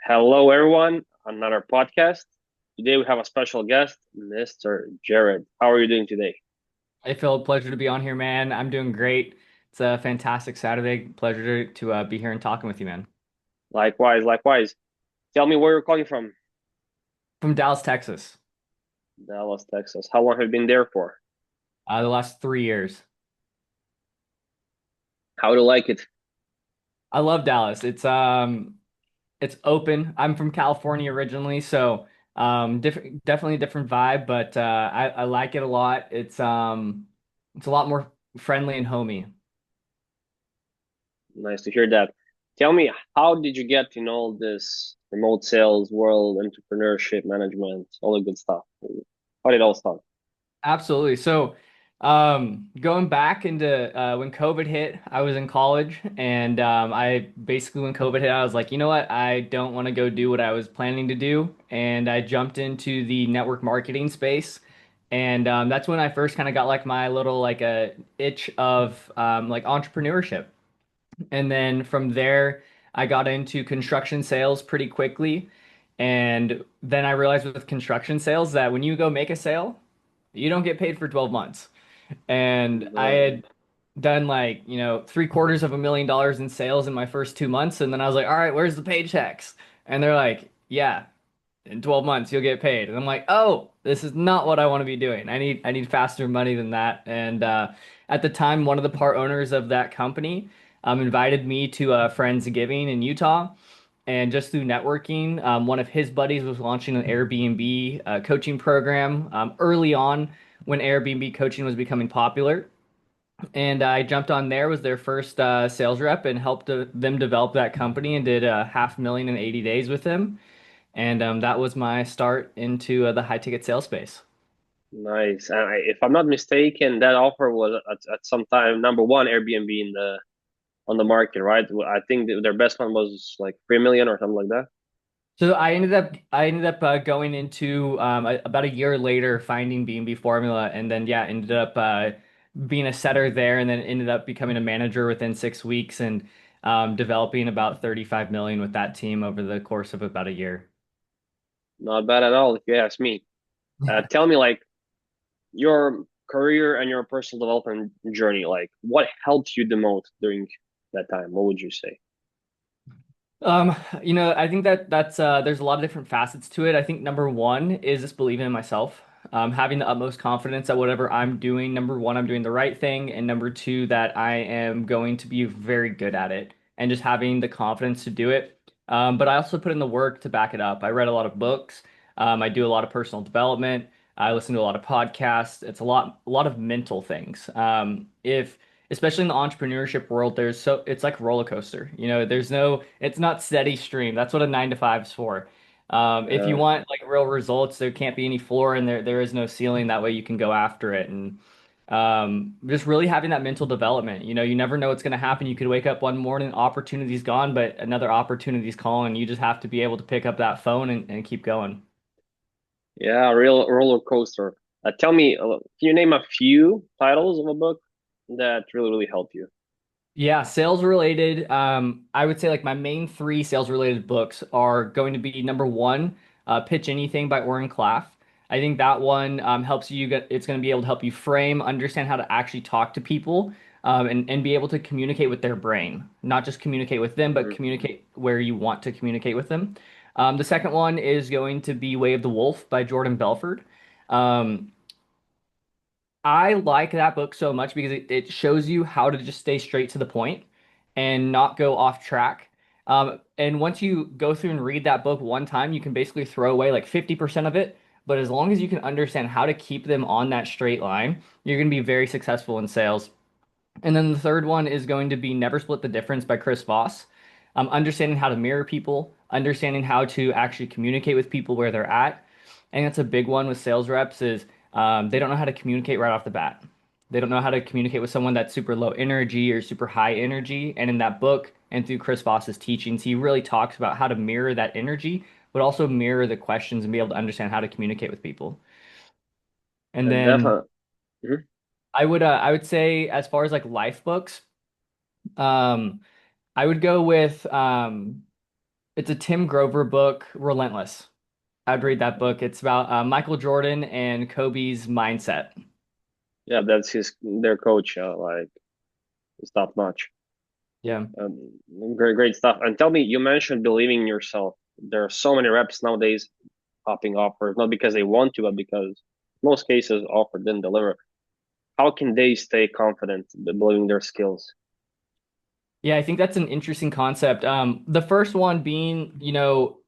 Hello, everyone. Another podcast. Today we have a special guest, Mr. Jared. How are you doing today? Hey Phil, pleasure to be on here, man. I'm doing great. It's a fantastic Saturday. Pleasure to be here and talking with you, man. Likewise, likewise. Tell me where you're calling from. From Dallas, Texas. Dallas, Texas. How long have you been there for? The last 3 years. How do you like it? I love Dallas. It's open. I'm from California originally, so different, definitely a different vibe, but I like it a lot. It's a lot more friendly and homey. Nice to hear that. Tell me, how did you get to know this remote sales world, entrepreneurship, management, all the good stuff? How did it all start? Absolutely. So, going back into when COVID hit, I was in college, and I basically, when COVID hit, I was like, you know what? I don't want to go do what I was planning to do, and I jumped into the network marketing space, and that's when I first kind of got like my little like a itch of like entrepreneurship, and then from there, I got into construction sales pretty quickly, and then I realized with construction sales that when you go make a sale you don't get paid for 12 months. And I No. had done like, three-quarters of $1 million in sales in my first 2 months. And then I was like, all right, where's the paychecks? And they're like, yeah, in 12 months you'll get paid. And I'm like, oh, this is not what I want to be doing. I need faster money than that. And at the time, one of the part owners of that company invited me to a Friendsgiving in Utah. And just through networking, one of his buddies was launching an Airbnb coaching program early on when Airbnb coaching was becoming popular. And I jumped on there, was their first sales rep, and helped them develop that company and did 500,000 in 80 days with them. And that was my start into the high ticket sales space. Nice. And if I'm not mistaken, that offer was at some time number one Airbnb in the on the market, right? I think their best one was like 3 million or something like that. So I ended up going into about a year later finding B&B formula, and then yeah, ended up being a setter there, and then ended up becoming a manager within 6 weeks, and developing about 35 million with that team over the course of about a year. Not bad at all, if you ask me. Tell me, like, your career and your personal development journey, like, what helped you the most during that time? What would you say? I think that's there's a lot of different facets to it. I think number one is just believing in myself, having the utmost confidence that whatever I'm doing, number one, I'm doing the right thing, and number two, that I am going to be very good at it, and just having the confidence to do it. But I also put in the work to back it up. I read a lot of books. I do a lot of personal development. I listen to a lot of podcasts. It's a lot of mental things. If especially in the entrepreneurship world, it's like a roller coaster. It's not steady stream. That's what a 9 to 5 is for. If you Uh, want like real results, there can't be any floor, and there is no ceiling. That way you can go after it. And just really having that mental development. You never know what's going to happen. You could wake up one morning, opportunity's gone, but another opportunity's calling. You just have to be able to pick up that phone and keep going. yeah, real roller coaster. Tell me, can you name a few titles of a book that really, really helped you? Yeah, sales related. I would say like my main three sales related books are going to be number one, Pitch Anything by Oren Klaff. I think that one helps you get, it's going to be able to help you frame, understand how to actually talk to people, and be able to communicate with their brain, not just communicate with them, but Mhm. communicate where you want to communicate with them. The second one is going to be Way of the Wolf by Jordan Belford. Um, I like that book so much because it shows you how to just stay straight to the point and not go off track. And once you go through and read that book one time, you can basically throw away like 50% of it. But as long as you can understand how to keep them on that straight line, you're going to be very successful in sales. And then the third one is going to be Never Split the Difference by Chris Voss. Understanding how to mirror people, understanding how to actually communicate with people where they're at. And that's a big one with sales reps is they don't know how to communicate right off the bat. They don't know how to communicate with someone that's super low energy or super high energy. And in that book and through Chris Voss's teachings, he really talks about how to mirror that energy, but also mirror the questions and be able to understand how to communicate with people. And then Definitely. Mhm. I would say as far as like life books, um, I would go with It's a Tim Grover book, Relentless. I'd read that book. It's about Michael Jordan and Kobe's mindset. Yeah, that's their coach. Like it's top notch. Yeah. Great stuff. And tell me, you mentioned believing in yourself. There are so many reps nowadays popping offers, not because they want to, but because most cases offer didn't deliver. How can they stay confident believing their skills? Yeah, I think that's an interesting concept. The first one being,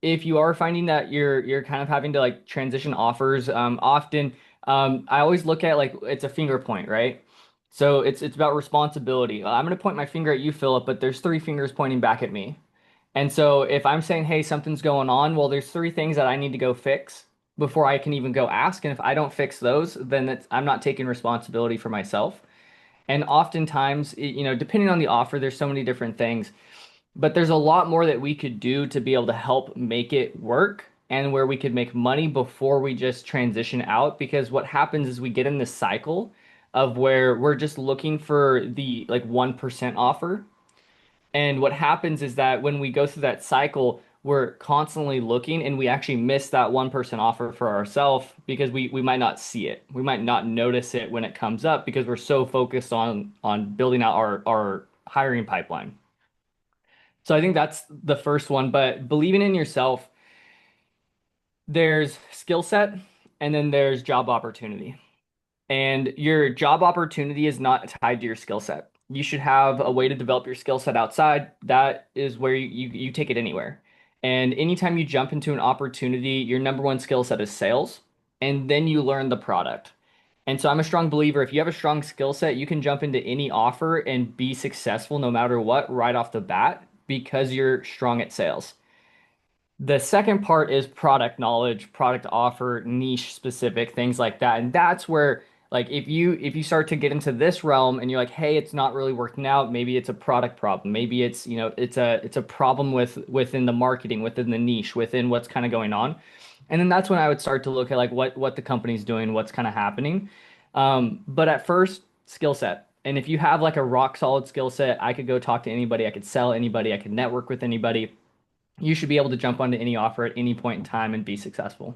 if you are finding that you're kind of having to like transition offers, often, I always look at like it's a finger point, right? So it's about responsibility. I'm gonna point my finger at you, Philip, but there's three fingers pointing back at me. And so if I'm saying, hey, something's going on, well, there's three things that I need to go fix before I can even go ask. And if I don't fix those, then I'm not taking responsibility for myself. And oftentimes, depending on the offer, there's so many different things, but there's a lot more that we could do to be able to help make it work and where we could make money before we just transition out. Because what happens is we get in this cycle of where we're just looking for the like 1% offer, and what happens is that when we go through that cycle, we're constantly looking and we actually miss that 1% offer for ourselves because we might not see it. We might not notice it when it comes up because we're so focused on building out our hiring pipeline. So I think that's the first one, but believing in yourself, there's skill set and then there's job opportunity. And your job opportunity is not tied to your skill set. You should have a way to develop your skill set outside. That is where you take it anywhere. And anytime you jump into an opportunity, your number one skill set is sales, and then you learn the product. And so I'm a strong believer if you have a strong skill set, you can jump into any offer and be successful no matter what right off the bat because you're strong at sales. The second part is product knowledge, product offer, niche specific, things like that. And that's where like if you start to get into this realm and you're like, hey, it's not really working out, maybe it's a product problem. Maybe it's, it's a problem within the marketing, within the niche, within what's kind of going on. And then that's when I would start to look at like what the company's doing, what's kind of happening. But at first, skill set. And if you have like a rock solid skill set, I could go talk to anybody, I could sell anybody, I could network with anybody. You should be able to jump onto any offer at any point in time and be successful.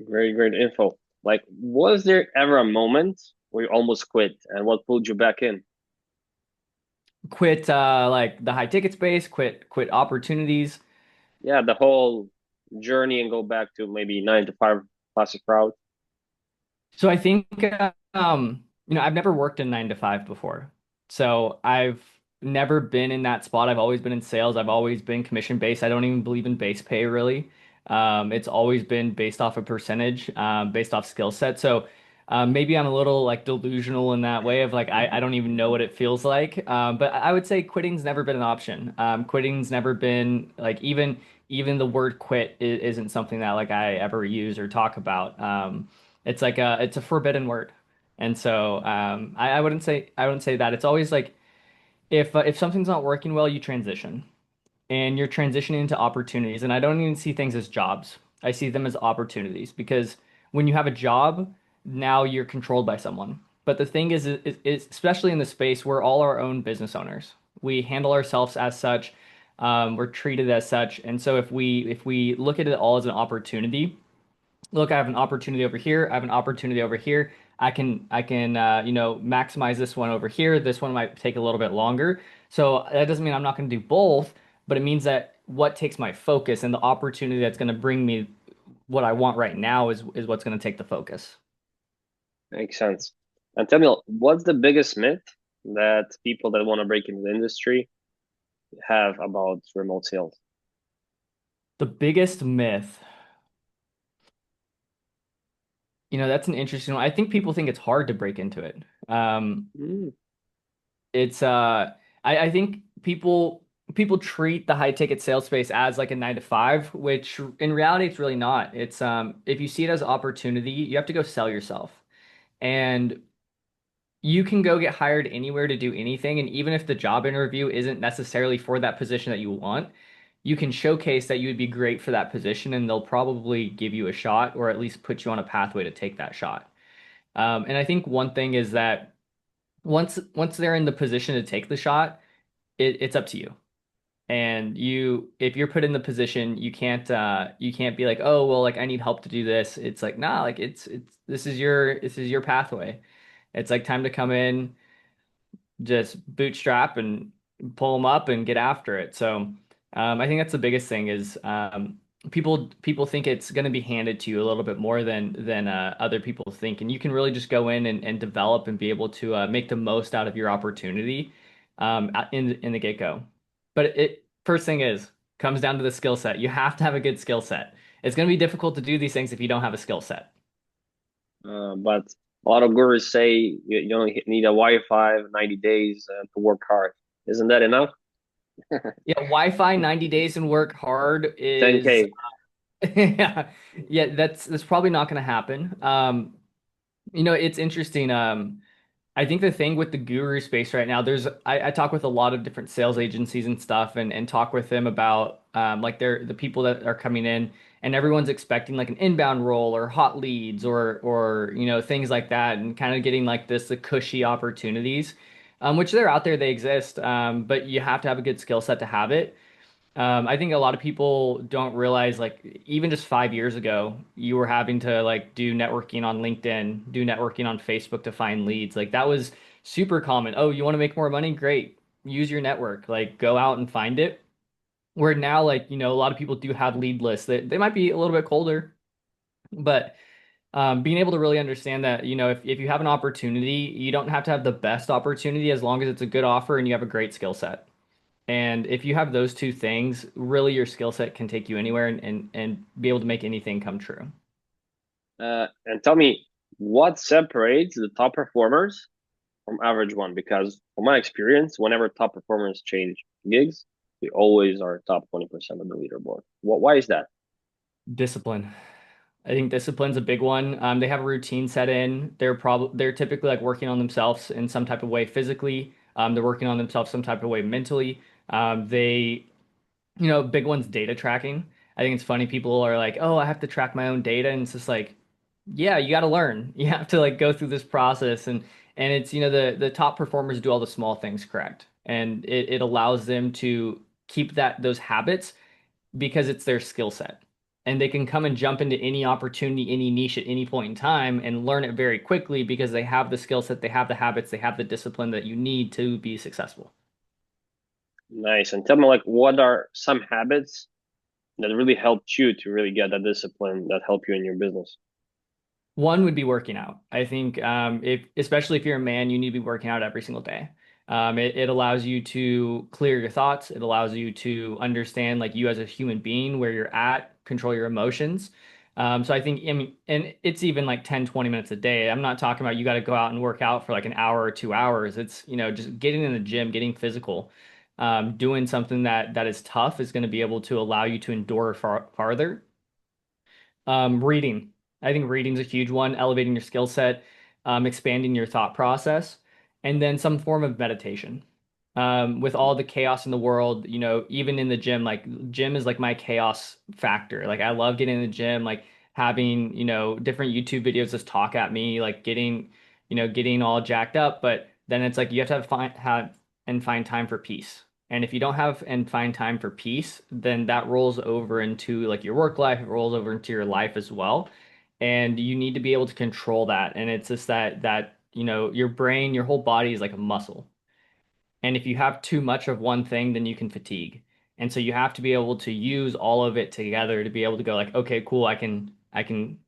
Great info. Like, was there ever a moment where you almost quit, and what pulled you back in? Quit like the high ticket space, quit opportunities. Yeah, the whole journey and go back to maybe 9 to 5 classic route. So I think I've never worked a 9 to 5 before. So I've never been in that spot. I've always been in sales. I've always been commission based. I don't even believe in base pay really. It's always been based off a percentage, based off skill set. So maybe I'm a little like delusional in that way of like I don't even know what it feels like. But I would say quitting's never been an option. Quitting's never been like even the word quit isn't something that like I ever use or talk about. It's like it's a forbidden word. And so I wouldn't say that. It's always like if something's not working well, you transition and you're transitioning into opportunities. And I don't even see things as jobs. I see them as opportunities because when you have a job, now you're controlled by someone. But the thing is especially in the space, we're all our own business owners. We handle ourselves as such. We're treated as such. And so if we look at it all as an opportunity, look, I have an opportunity over here. I have an opportunity over here. I can maximize this one over here. This one might take a little bit longer. So that doesn't mean I'm not going to do both, but it means that what takes my focus and the opportunity that's going to bring me what I want right now is what's going to take the focus. Makes sense. And tell me, what's the biggest myth that people that want to break into the industry have about remote sales? The biggest myth, that's an interesting one. I think people think it's hard to break into it. Mm, It's I think people treat the high ticket sales space as like a 9 to 5, which in reality it's really not. It's if you see it as opportunity, you have to go sell yourself. And you can go get hired anywhere to do anything. And even if the job interview isn't necessarily for that position that you want, you can showcase that you would be great for that position and they'll probably give you a shot or at least put you on a pathway to take that shot. And I think one thing is that once they're in the position to take the shot, it's up to you. And if you're put in the position, you can't be like, oh, well, like I need help to do this. It's like, nah, like it's this is your pathway. It's like time to come in, just bootstrap and pull them up and get after it. So I think that's the biggest thing is people think it's going to be handed to you a little bit more than other people think, and you can really just go in and develop and be able to make the most out of your opportunity in the get-go. But it first thing is comes down to the skill set. You have to have a good skill set. It's going to be difficult to do these things if you don't have a skill set. But a lot of gurus say you only need a Wi-Fi 90 days to work hard. Isn't that enough? Yeah, Wi-Fi 90 days and work hard is 10K. yeah, yeah, that's probably not going to happen. It's interesting. I think the thing with the guru space right now, I talk with a lot of different sales agencies and stuff, and talk with them about like they're the people that are coming in, and everyone's expecting like an inbound role or hot leads or things like that, and kind of getting like the cushy opportunities, which they're out there, they exist, but you have to have a good skill set to have it. I think a lot of people don't realize, like, even just 5 years ago, you were having to like do networking on LinkedIn, do networking on Facebook to find leads. Like that was super common. Oh, you want to make more money? Great. Use your network. Like go out and find it. Where now, like, a lot of people do have lead lists that they might be a little bit colder, but being able to really understand that, if you have an opportunity, you don't have to have the best opportunity as long as it's a good offer and you have a great skill set. And if you have those two things, really your skill set can take you anywhere and be able to make anything come true. And tell me what separates the top performers from average one? Because from my experience, whenever top performers change gigs, they always are top 20% of the leaderboard. Why is that? Discipline. I think discipline's a big one. They have a routine set in. They're typically like working on themselves in some type of way physically. They're working on themselves some type of way mentally. They big one's data tracking. I think it's funny. People are like, "Oh, I have to track my own data," and it's just like, yeah, you got to learn. You have to like go through this process, and it's the top performers do all the small things correct, and it allows them to keep those habits because it's their skill set. And they can come and jump into any opportunity, any niche at any point in time and learn it very quickly because they have the skill set, they have the habits, they have the discipline that you need to be successful. Nice. And tell me, like, what are some habits that really helped you to really get that discipline that help you in your business? One would be working out. I think if especially if you're a man, you need to be working out every single day. It allows you to clear your thoughts. It allows you to understand like you as a human being, where you're at, control your emotions. So I mean, and it's even like 10, 20 minutes a day. I'm not talking about you got to go out and work out for like an hour or 2 hours. It's, just getting in the gym, getting physical, doing something that is tough is going to be able to allow you to endure farther. Reading. I think reading's a huge one, elevating your skill set, expanding your thought process, and then some form of meditation. With all the chaos in the world, even in the gym, like gym is like my chaos factor. Like I love getting in the gym, like having, different YouTube videos just talk at me, like getting all jacked up. But then it's like you have to find time for peace. And if you don't have and find time for peace, then that rolls over into like your work life, it rolls over into your life as well. And you need to be able to control that. And it's just that your brain, your whole body is like a muscle. And if you have too much of one thing, then you can fatigue. And so you have to be able to use all of it together to be able to go like, okay, cool, I can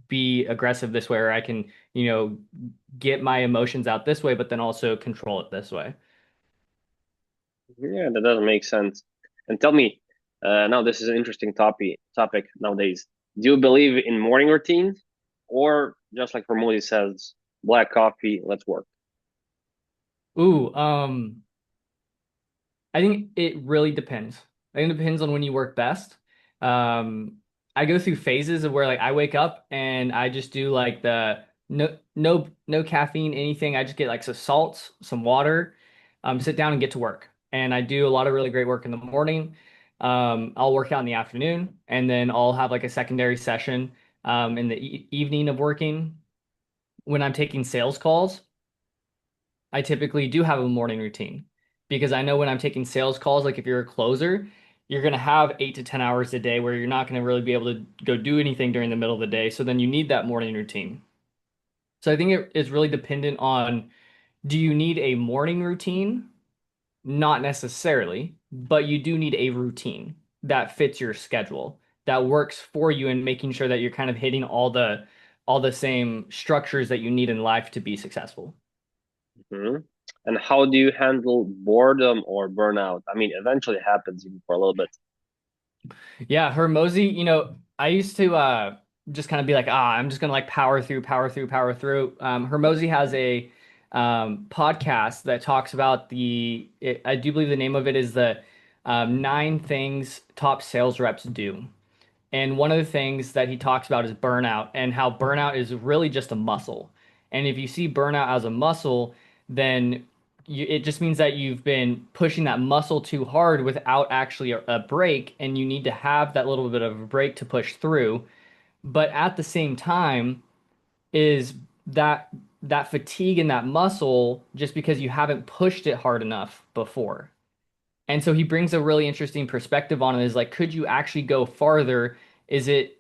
be aggressive this way, or I can, get my emotions out this way, but then also control it this way. Yeah, that doesn't make sense. And tell me, now this is an interesting topic nowadays. Do you believe in morning routines, or just like Ramon says, black coffee, let's work? Ooh, I think it really depends. I think it depends on when you work best. Um, I go through phases of where like I wake up and I just do like the no caffeine, anything. I just get like some salts, some water, sit down and get to work. And I do a lot of really great work in the morning. I'll work out in the afternoon, and then I'll have like a secondary session in the evening of working. When I'm taking sales calls, I typically do have a morning routine. because I know when I'm taking sales calls, like if you're a closer, you're going to have 8 to 10 hours a day where you're not going to really be able to go do anything during the middle of the day. So then you need that morning routine. So I think it is really dependent on, do you need a morning routine? Not necessarily, but you do need a routine that fits your schedule, that works for you, and making sure that you're kind of hitting all the same structures that you need in life to be successful. Hmm. And how do you handle boredom or burnout? I mean, eventually it happens even for a little bit. Yeah, Hermosi, I used to just kind of be like, I'm just gonna like power through, power through, power through. Hermosi has a podcast that talks about I do believe the name of it is the 9 things top sales reps do. And one of the things that he talks about is burnout, and how burnout is really just a muscle. And if you see burnout as a muscle, then it just means that you've been pushing that muscle too hard without actually a break, and you need to have that little bit of a break to push through. But at the same time, is that that fatigue in that muscle just because you haven't pushed it hard enough before. And so he brings a really interesting perspective on it, is like, could you actually go farther? Is it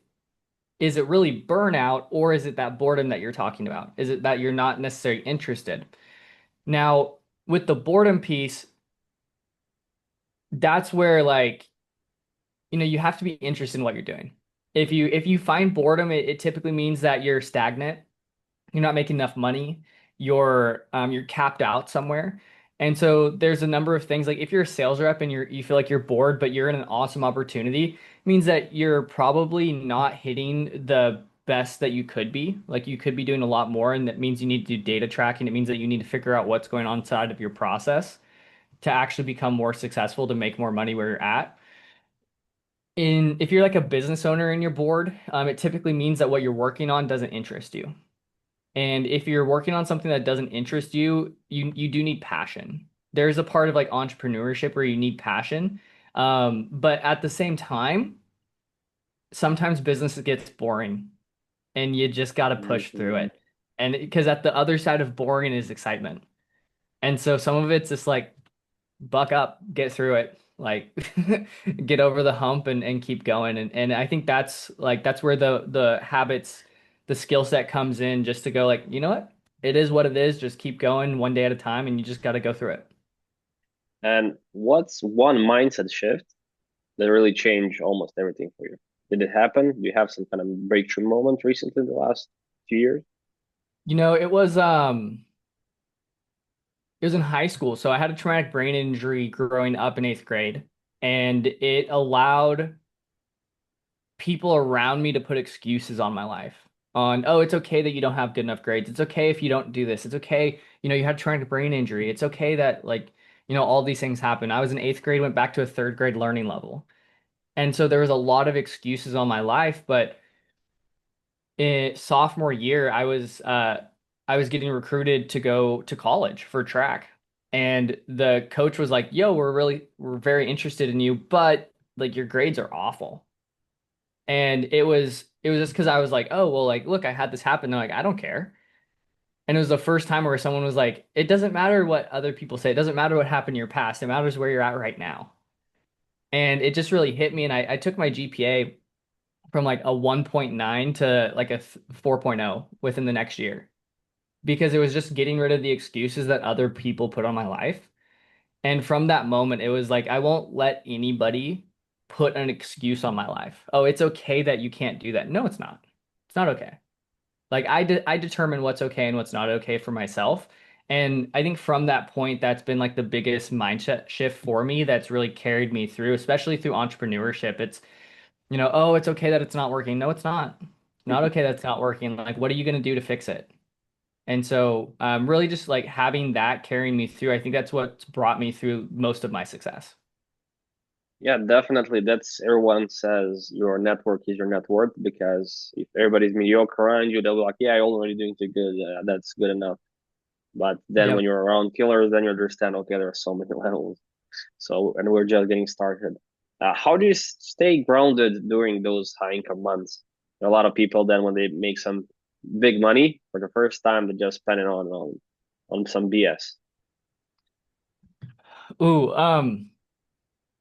is it really burnout, or is it that boredom that you're talking about? Is it that you're not necessarily interested? Now, with the boredom piece, that's where like, you have to be interested in what you're doing. If you find boredom, it typically means that you're stagnant, you're not making enough money, you're capped out somewhere. And so there's a number of things, like if you're a sales rep and you feel like you're bored, but you're in an awesome opportunity, it means that you're probably not hitting the best that you could be. Like you could be doing a lot more, and that means you need to do data tracking. It means that you need to figure out what's going on inside of your process to actually become more successful, to make more money where you're at. If you're like a business owner and you're bored, it typically means that what you're working on doesn't interest you. And if you're working on something that doesn't interest you, you do need passion. There's a part of like entrepreneurship where you need passion. But at the same time, sometimes business gets boring, and you just got to push through Mhm. it. And because at the other side of boring is excitement. And so some of it's just like buck up, get through it, like get over the hump, and keep going. And I think that's where the habits, the skill set comes in, just to go like, you know what it is, just keep going one day at a time, and you just got to go through it. And what's one mindset shift that really changed almost everything for you? Did it happen? Do you have some kind of breakthrough moment recently in the last few years? It was in high school, so I had a traumatic brain injury growing up in 8th grade, and it allowed people around me to put excuses on my life, on, oh, it's okay that you don't have good enough grades, it's okay if you don't do this, it's okay, you had a traumatic brain injury, it's okay that, like, all these things happen. I was in 8th grade, went back to a 3rd grade learning level, and so there was a lot of excuses on my life. But in sophomore year, I was getting recruited to go to college for track, and the coach was like, yo, we're very interested in you, but like your grades are awful. And it was just because I was like, oh, well, like, look, I had this happen. They're like, I don't care. And it was the first time where someone was like, it doesn't matter what other people say. It doesn't matter what happened in your past. It matters where you're at right now. And it just really hit me. And I took my GPA from like a 1.9 to like a 4.0 within the next year, because it was just getting rid of the excuses that other people put on my life. And from that moment, it was like, I won't let anybody put an excuse on my life. Oh, it's okay that you can't do that. No, it's not. It's not okay. Like I determine what's okay and what's not okay for myself. And I think from that point, that's been like the biggest mindset shift for me that's really carried me through, especially through entrepreneurship. It's, oh, it's okay that it's not working. No, it's not. Not okay that it's not working. Like, what are you going to do to fix it? And so, really just like having that carrying me through, I think that's what's brought me through most of my success. Yeah, definitely. That's everyone says your network is your net worth because if everybody's mediocre around you, they'll be like, yeah, you're already doing too good. That's good enough. But then when Yep. you're around killers, then you understand, okay, there are so many levels. So, and we're just getting started. How do you stay grounded during those high income months? A lot of people then, when they make some big money for the first time, they just spend it on some BS. Ooh,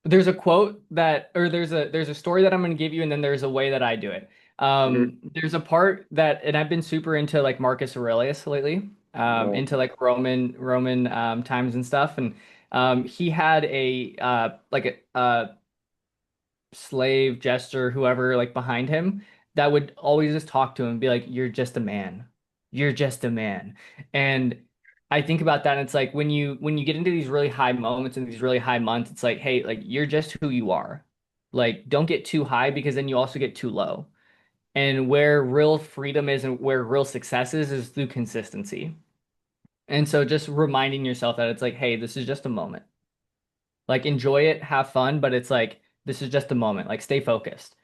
there's a quote that, or there's a story that I'm going to give you, and then there's a way that I do it. Hmm. There's a part that, and I've been super into like Marcus Aurelius lately, Oh, into like Roman times and stuff, and he had a like a slave, jester, whoever like behind him that would always just talk to him and be like, "You're just a man. You're just a man." And I think about that, and it's like when you get into these really high moments and these really high months, it's like, hey, like you're just who you are. Like, don't get too high because then you also get too low. And where real freedom is and where real success is through consistency. And so just reminding yourself that it's like, hey, this is just a moment. Like enjoy it, have fun, but it's like this is just a moment. Like stay focused.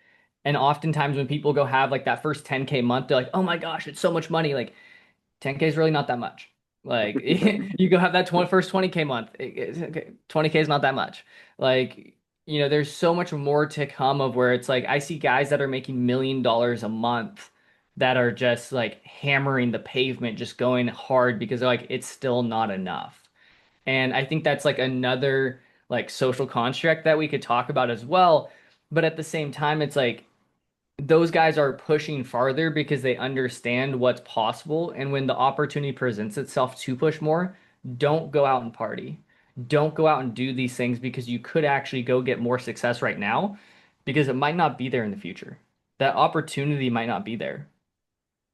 And oftentimes when people go have like that first 10K month, they're like, "Oh my gosh, it's so much money." Like 10K is really not that much. Like you go have that first 20K month. 20K is not that much. Like, there's so much more to come of where it's like I see guys that are making $1 million a month that are just like hammering the pavement, just going hard because they're like it's still not enough. And I think that's like another like social construct that we could talk about as well. But at the same time, it's like those guys are pushing farther because they understand what's possible. And when the opportunity presents itself to push more, don't go out and party. Don't go out and do these things because you could actually go get more success right now because it might not be there in the future. That opportunity might not be there.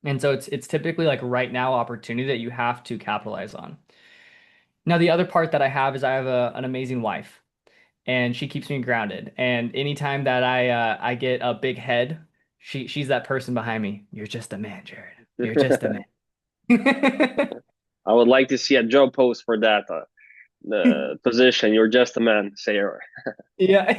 And so it's typically like right now opportunity that you have to capitalize on. Now, the other part that I have is I have an amazing wife, and she keeps me grounded. And anytime that I get a big head, she's that person behind me. You're just a man, Jared. You're just a man. I would like to see a job post for that. The position. You're just a man, sayer. Yeah.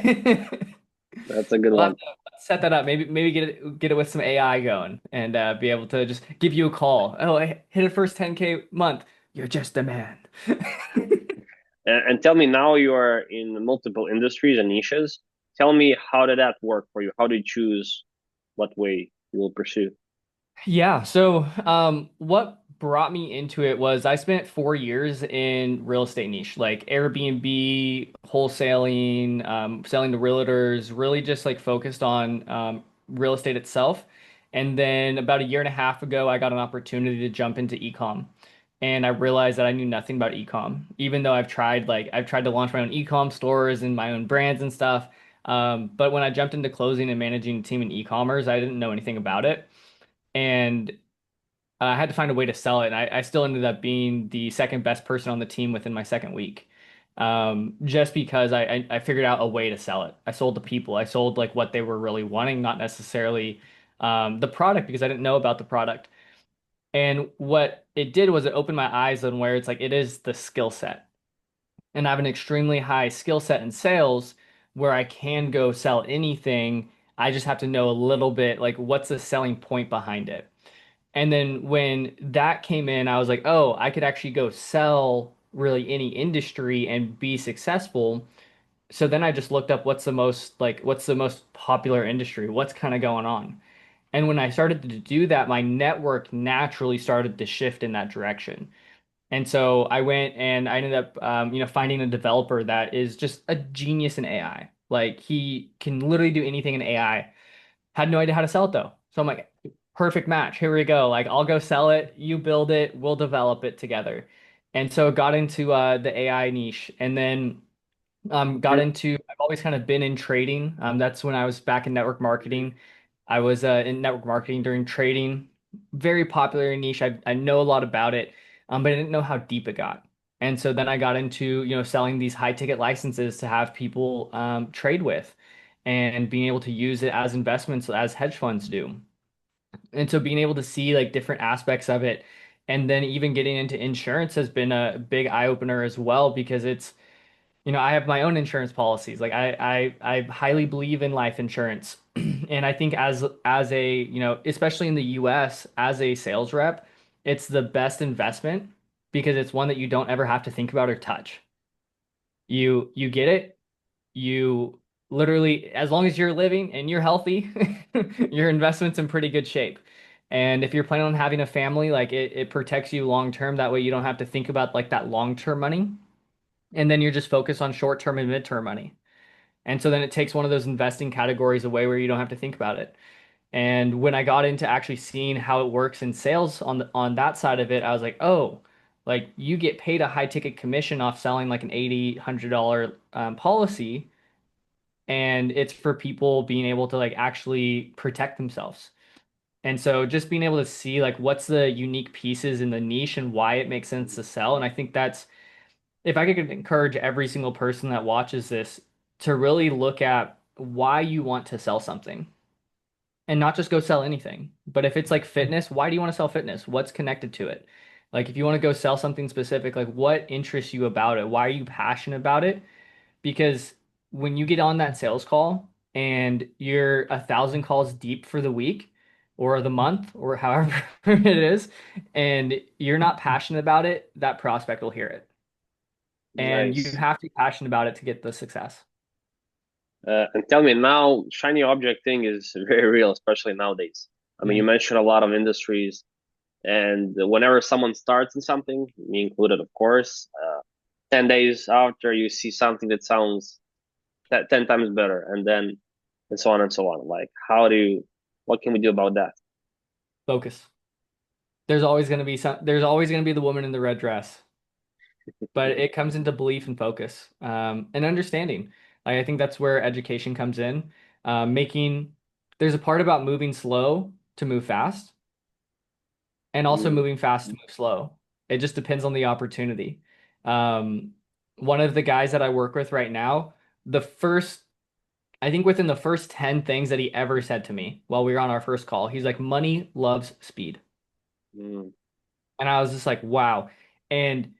That's a good We'll have one. to set that up. Maybe get it with some AI going and be able to just give you a call. Oh, I hit a first 10K month. You're just a man. And tell me now you are in multiple industries and niches. Tell me how did that work for you? How did you choose what way you will pursue? Yeah, so what brought me into it was I spent 4 years in real estate niche, like Airbnb, wholesaling, selling to realtors, really just like focused on real estate itself. And then about a year and a half ago, I got an opportunity to jump into ecom. And I realized that I knew nothing about ecom, even though I've tried to launch my own ecom stores and my own brands and stuff. But when I jumped into closing and managing a team in e-commerce, I didn't know anything about it and I had to find a way to sell it. And I still ended up being the second best person on the team within my second week. Just because I figured out a way to sell it. I sold to people. I sold like what they were really wanting, not necessarily the product because I didn't know about the product. And what it did was it opened my eyes on where it's like it is the skill set. And I have an extremely high skill set in sales where I can go sell anything. I just have to know a little bit like what's the selling point behind it. And then when that came in, I was like, oh, I could actually go sell really any industry and be successful. So then I just looked up what's the most popular industry, what's kind of going on. And when I started to do that, my network naturally started to shift in that direction. And so I went and I ended up, finding a developer that is just a genius in AI. Like he can literally do anything in AI. Had no idea how to sell it though. So I'm like, perfect match. Here we go. Like I'll go sell it, you build it, we'll develop it together. And so got into the AI niche and then got Mhm. into I've always kind of been in trading. That's when I was back in network marketing. I was in network marketing during trading. Very popular niche. I know a lot about it, but I didn't know how deep it got. And so then I got into, selling these high ticket licenses to have people trade with and being able to use it as investments as hedge funds do. And so being able to see like different aspects of it and then even getting into insurance has been a big eye opener as well because I have my own insurance policies. Like I highly believe in life insurance. And I think as a, especially in the US as a sales rep, it's the best investment because it's one that you don't ever have to think about or touch. You get it, you literally, as long as you're living and you're healthy, your investment's in pretty good shape. And if you're planning on having a family, like it protects you long term. That way you don't have to think about like that long term money. And then you're just focused on short-term and mid-term money. And so then it takes one of those investing categories away where you don't have to think about it. And when I got into actually seeing how it works in sales on that side of it, I was like, oh, like you get paid a high ticket commission off selling like an 80, $100 policy, and it's for people being able to like actually protect themselves. And so just being able to see like what's the unique pieces in the niche and why it makes sense to sell. And I think that's if I could encourage every single person that watches this to really look at why you want to sell something and not just go sell anything. But if it's like fitness, why do you want to sell fitness? What's connected to it? Like if you want to go sell something specific, like what interests you about it? Why are you passionate about it? Because when you get on that sales call and you're 1,000 calls deep for the week or the month or however it is, and you're not passionate about it, that prospect will hear it. And you Nice. have to be passionate about it to get the success. And tell me now, shiny object thing is very real, especially nowadays. I mean, you Mhm. mentioned a lot of industries, and whenever someone starts in something, me included, of course, 10 days after you see something that sounds 10 times better, and then, and so on and so on. Like, what can we do about that? Focus. There's always going to be the woman in the red dress, but it comes into belief and focus, and understanding. Like, I think that's where education comes in. Making there's a part about moving slow to move fast, and also Mm, moving fast to move slow. It just depends on the opportunity. Um, One of the guys that I work with right now, the first, I think within the first 10 things that he ever said to me while we were on our first call, he's like, money loves speed. mm, And I was just like, wow. And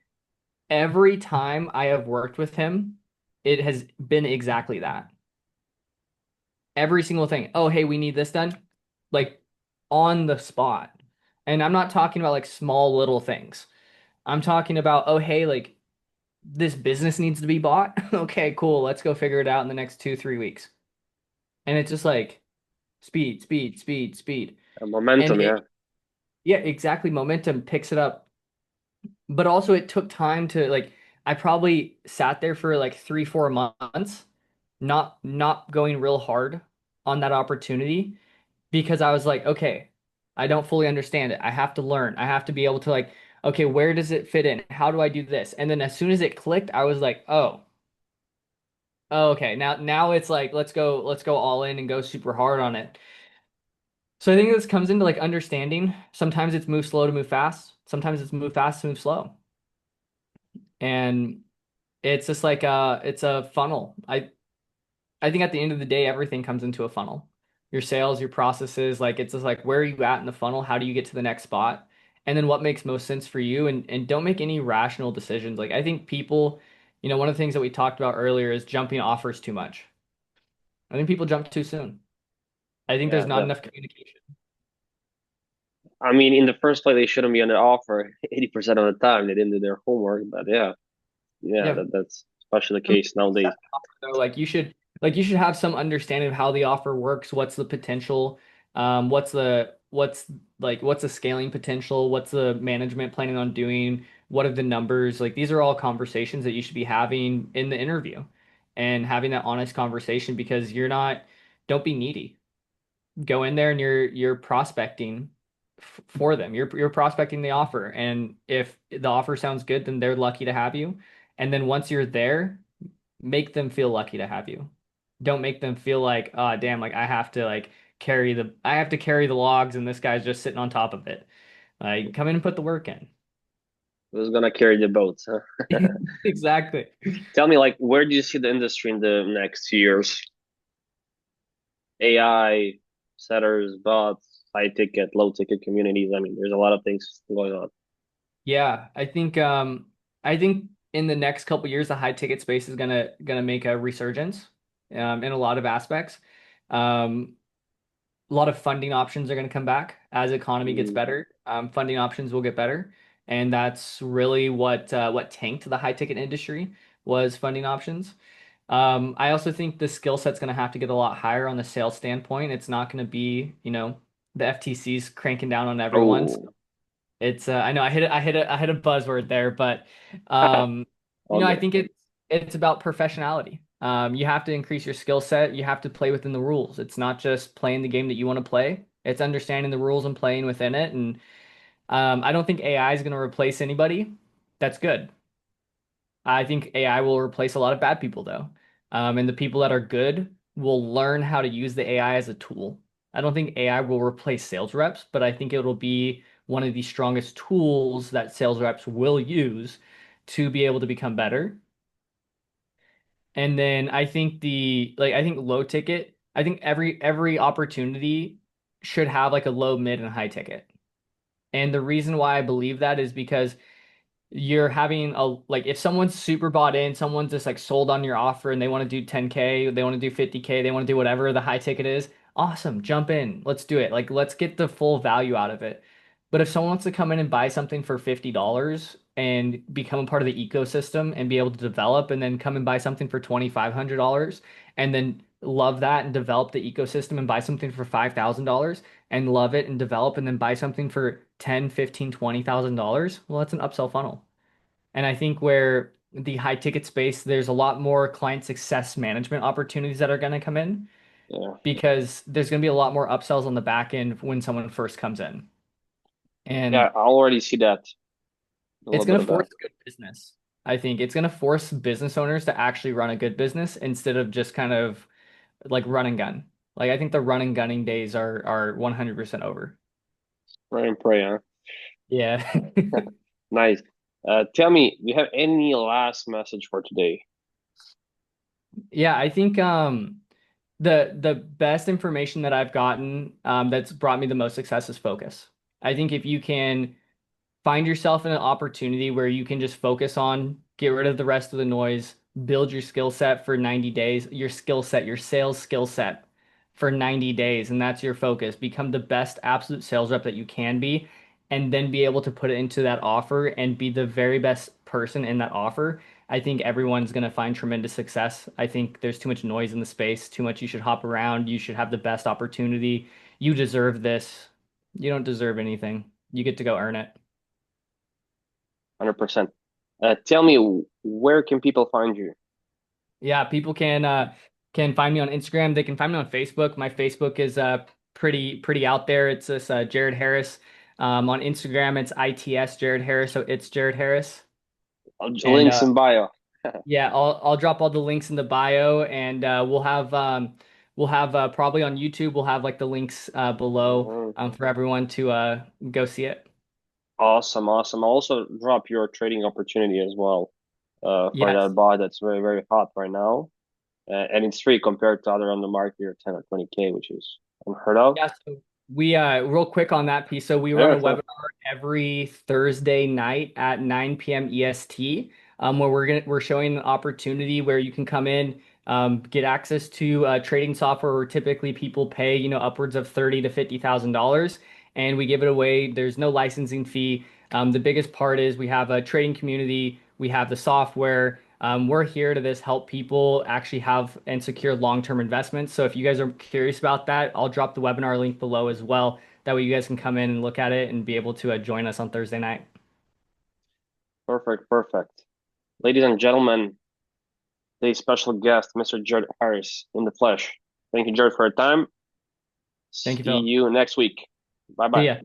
every time I have worked with him, it has been exactly that. Every single thing. Oh, hey, we need this done. Like on the spot. And I'm not talking about like small little things. I'm talking about, oh, hey, like this business needs to be bought. Okay, cool. Let's go figure it out in the next 2, 3 weeks. And it's just like speed, speed, speed, speed. And momentum, yeah. yeah, exactly. Momentum picks it up. But also it took time to like I probably sat there for like 3, 4 months, not going real hard on that opportunity because I was like, okay, I don't fully understand it. I have to learn. I have to be able to like, okay, where does it fit in? How do I do this? And then as soon as it clicked, I was like, oh, okay. Now it's like let's go all in and go super hard on it. So I think this comes into like understanding. Sometimes it's move slow to move fast. Sometimes it's move fast to move slow. And it's just like it's a funnel. I think at the end of the day, everything comes into a funnel. Your sales, your processes, like it's just like where are you at in the funnel? How do you get to the next spot? And then what makes most sense for you? And don't make any rational decisions. Like I think people, one of the things that we talked about earlier is jumping offers too much. I think people jump too soon. I think there's Yeah, not enough communication. I mean, in the first place, they shouldn't be on the offer 80% of the time. They didn't do their homework, but yeah, Yeah, that's especially the really case set nowadays. an offer, though. Like you should have some understanding of how the offer works. What's the potential? What's the scaling potential? What's the management planning on doing? What are the numbers? Like these are all conversations that you should be having in the interview and having that honest conversation because don't be needy. Go in there and you're prospecting for them. You're prospecting the offer, and if the offer sounds good, then they're lucky to have you. And then once you're there, make them feel lucky to have you. Don't make them feel like, oh damn, like I have to carry the logs and this guy's just sitting on top of it. Like come in and put the work in. Who's gonna carry the boat? Huh? Exactly. Tell me, like, where do you see the industry in the next few years? AI, setters, bots, high ticket, low ticket communities. I mean, there's a lot of things going on. Yeah, I think in the next couple years the high ticket space is gonna make a resurgence in a lot of aspects. Um, a lot of funding options are going to come back as economy gets Mm, better. Funding options will get better, and that's really what tanked the high ticket industry was funding options. I also think the skill set's going to have to get a lot higher on the sales standpoint. It's not going to be, the FTC's cranking down on everyone. So oh, it's I know I hit a buzzword there, but um, all I good. think it's about professionality. You have to increase your skill set. You have to play within the rules. It's not just playing the game that you want to play. It's understanding the rules and playing within it. And I don't think AI is going to replace anybody. That's good. I think AI will replace a lot of bad people though. And the people that are good will learn how to use the AI as a tool. I don't think AI will replace sales reps, but I think it'll be one of the strongest tools that sales reps will use to be able to become better. And then I think I think low ticket, I think every opportunity should have like a low, mid, and high ticket. And the reason why I believe that is because you're having a like if someone's super bought in, someone's just like sold on your offer and they want to do 10K, they want to do 50K, they want to do whatever the high ticket is, awesome, jump in. Let's do it. Like let's get the full value out of it. But if someone wants to come in and buy something for $50 and become a part of the ecosystem and be able to develop and then come and buy something for $2,500 and then love that and develop the ecosystem and buy something for $5,000 and love it and develop and then buy something for 10, 15, $20,000, well, that's an upsell funnel. And I think where the high ticket space, there's a lot more client success management opportunities that are going to come in Yeah, because there's going to be a lot more upsells on the back end when someone first comes in. yeah, And I already see that a it's little bit going of to that. force good business. I think it's going to force business owners to actually run a good business instead of just kind of like run and gun. Like I think the run and gunning days are 100% over. Pray and pray, huh? Yeah. Nice. Tell me, do you have any last message for today? Yeah, I think the best information that I've gotten that's brought me the most success is focus. I think if you can find yourself in an opportunity where you can just focus on, get rid of the rest of the noise, build your skill set for 90 days, your skill set, your sales skill set for 90 days, and that's your focus. Become the best absolute sales rep that you can be, and then be able to put it into that offer and be the very best person in that offer. I think everyone's going to find tremendous success. I think there's too much noise in the space, too much. You should hop around. You should have the best opportunity. You deserve this. You don't deserve anything. You get to go earn it. 100%. Tell me, where can people find you? Yeah, people can find me on Instagram. They can find me on Facebook. My Facebook is pretty out there. It's this Jared Harris. On Instagram, it's ITS Jared Harris, so it's Jared Harris. And Links in bio. yeah, I'll drop all the links in the bio, and we'll have probably on YouTube we'll have like the links below Mhm. for everyone to go see it. Awesome, awesome. I'll also drop your trading opportunity as well, for Yes. that bot that's very, very hot right now. And it's free compared to other on the market here, 10 or 20K, which is unheard of. Yeah, so we real quick on that piece. So we run Yeah, a sure. webinar every Thursday night at 9 p.m. EST, where we're showing an opportunity where you can come in, get access to trading software where typically people pay, upwards of 30 to $50,000, and we give it away. There's no licensing fee. The biggest part is we have a trading community, we have the software. We're here to this help people actually have and secure long-term investments. So if you guys are curious about that, I'll drop the webinar link below as well. That way you guys can come in and look at it and be able to join us on Thursday night. Perfect, perfect. Ladies and gentlemen, today's special guest, Mr. Jared Harris in the flesh. Thank you, Jared, for your time. Thank you, See Philip. you next week. Bye See bye. ya.